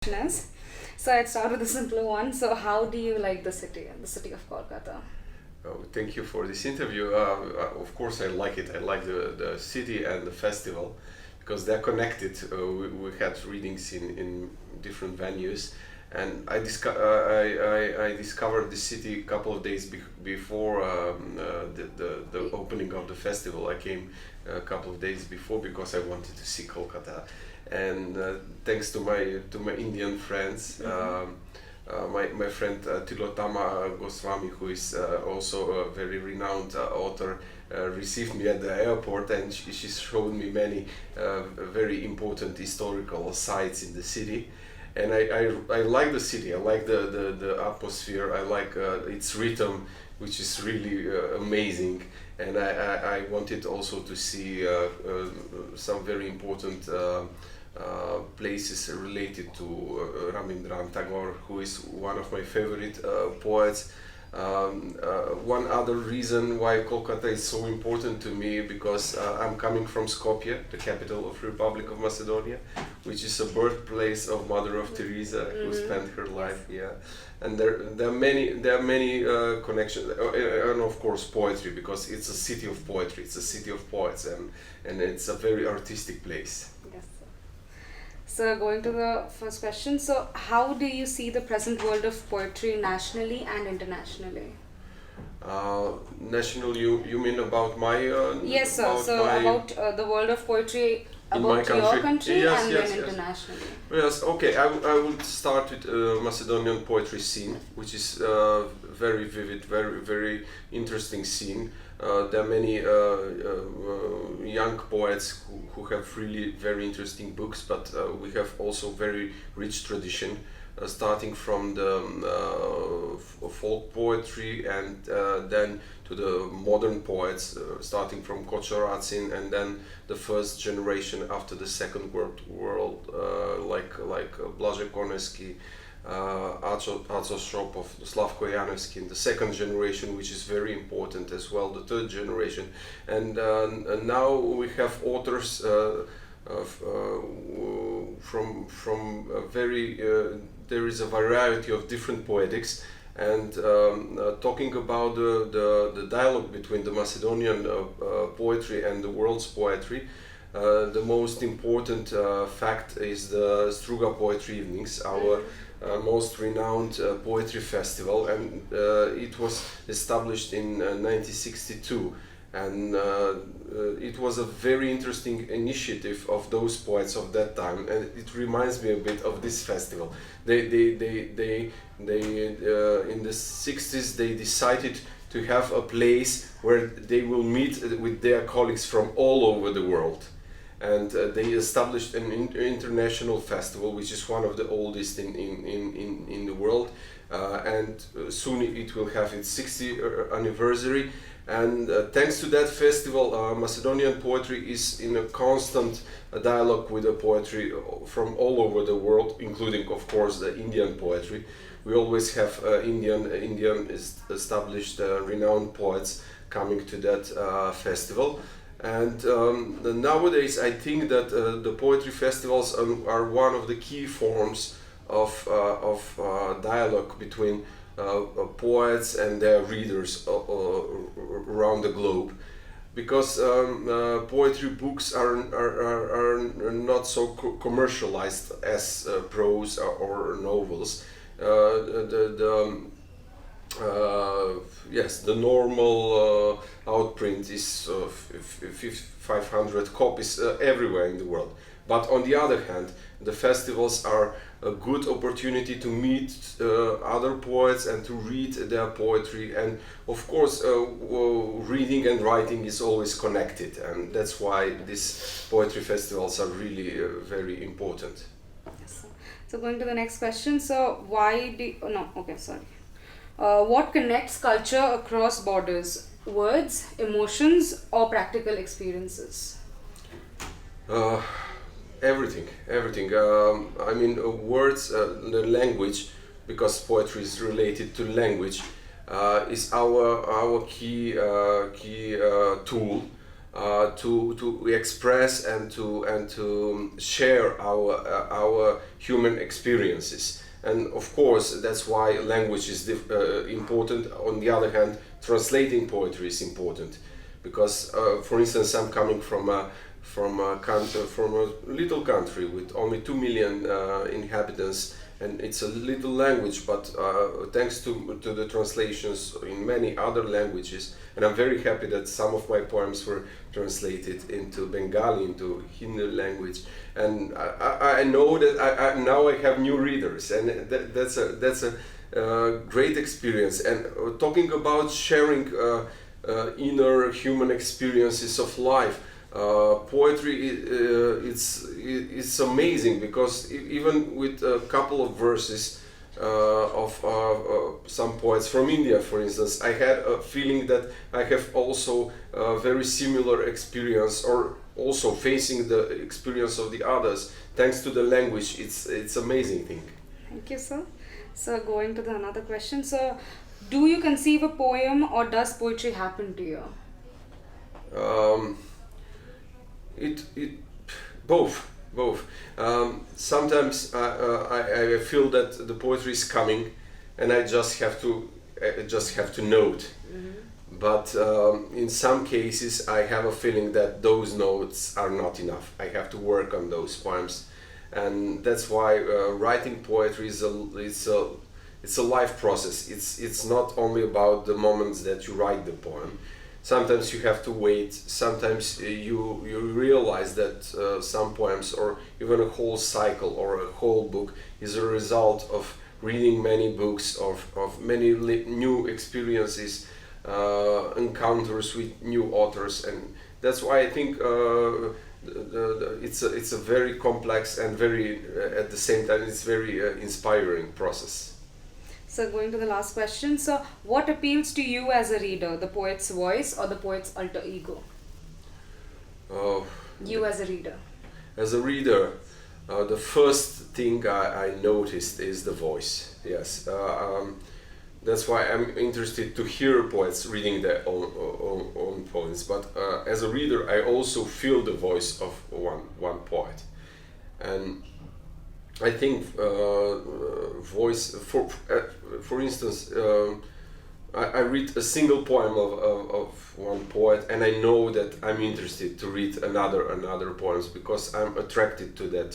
question is. So I'd start with a simpler one. So how do you like the city of Kolkata? Oh, thank you for this interview. Of course, I like it. I like the city and the festival because they're connected. We had readings in different venues, and I discovered the city a couple of days before the opening of the festival. I came a couple of days before because I wanted to see Kolkata, and thanks to my Indian friends. My friend Tilotama Goswami, who is also a very renowned author, received me at the airport, and she showed me many very important historical sites in the city. And I like the city. I like the atmosphere. I like its rhythm, which is really amazing. And I wanted also to see some very important places related to Rabindranath Tagore, who is one of my favorite poets. One other reason why Kolkata is so important to me because I'm coming from Skopje, the capital of Republic of Macedonia, which is a birthplace of Mother of Teresa, who spent her life here. And there are many connections, and of course poetry, because it's a city of poetry. It's a city of poets, and it's a very artistic place. Yes. So going to the first question, so how do you see the present world of poetry nationally and internationally? National, you mean about my? Yes, sir. About the world of poetry, in my about your country, yes, and yes, then yes. Internationally. Yes, okay. I would start with Macedonian poetry scene, which is very vivid, very interesting scene. There are many young poets who have really very interesting books, but we have also very rich tradition, starting from the folk poetry and then to the modern poets, starting from Kočoracin and then the first generation after the Second World War, like Blaže Koneski, Aco Šopov, Slavko Janevski, and the second generation, which is very important as well, the third generation. And now we have authors from very there is a variety of different poetics, and talking about the dialogue between the Macedonian poetry and the world's poetry. The most important fact is the Struga Poetry Evenings, our most renowned poetry festival, and it was established in 1962, and it was a very interesting initiative of those poets of that time, and it reminds me a bit of this festival. They in the 60s they decided to have a place where they will meet with their colleagues from all over the world. And they established an international festival, which is one of the oldest in the world, and soon it will have its 60th anniversary. And thanks to that festival, Macedonian poetry is in a constant dialogue with the poetry from all over the world, including, of course, the Indian poetry. We always have Indian established renowned poets coming to that festival. And nowadays, I think that the poetry festivals are one of the key forms of dialogue between poets and their readers around the globe, because poetry books are not so commercialized as prose or novels. Yes, the normal outprint is 500 copies everywhere in the world. But on the other hand, the festivals are a good opportunity to meet other poets and to read their poetry. And of course, reading and writing is always connected, and that's why these poetry festivals are really very important. So going to the next question. So what connects culture across borders? Words, emotions, or practical experiences? Everything. I mean, words, the language, because poetry is related to language, is our key tool. to express and to share our human experiences. And of course, that's why language is important. On the other hand, translating poetry is important, because, for instance, I'm coming from a little country with only 2 million inhabitants, and it's a little language, but thanks to the translations in many other languages, and I'm very happy that some of my poems were translated into Bengali, into Hindi language, and I know that now I have new readers, and that's a great experience. And talking about sharing inner human experiences of life, poetry it's amazing, because even with a couple of verses of some poets from India, for instance, I had a feeling that I have also a very similar experience, or also facing the experience of the others thanks to the language. It's amazing thing. Thank you, sir. So going to the another question. So, do you conceive a poem, or does poetry happen to you? Um, it both. Sometimes I feel that the poetry is coming, and I just have to note. But in some cases, I have a feeling that those notes are not enough. I have to work on those poems, and that's why writing poetry is a life process. It's not only about the moments that you write the poem. Sometimes you have to wait. Sometimes you realize that some poems, or even a whole cycle or a whole book, is a result of reading many books, of many new experiences, encounters with new authors, and that's why I think it's a very complex and very at the same time it's very inspiring process. So going to the last question. So, what appeals to you as a reader, the poet's voice or the poet's alter ego? Uh, You as a reader. as a reader, the first thing I noticed is the voice. Yes, that's why I'm interested to hear poets reading their own poems. But as a reader, I also feel the voice of one poet, and I think voice. For instance, I read a single poem of one poet, and I know that I'm interested to read another poems, because I'm attracted to that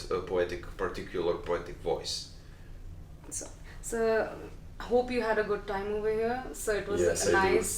particular poetic voice. So, I hope you had a good time over here. So it was Yes, I do. nice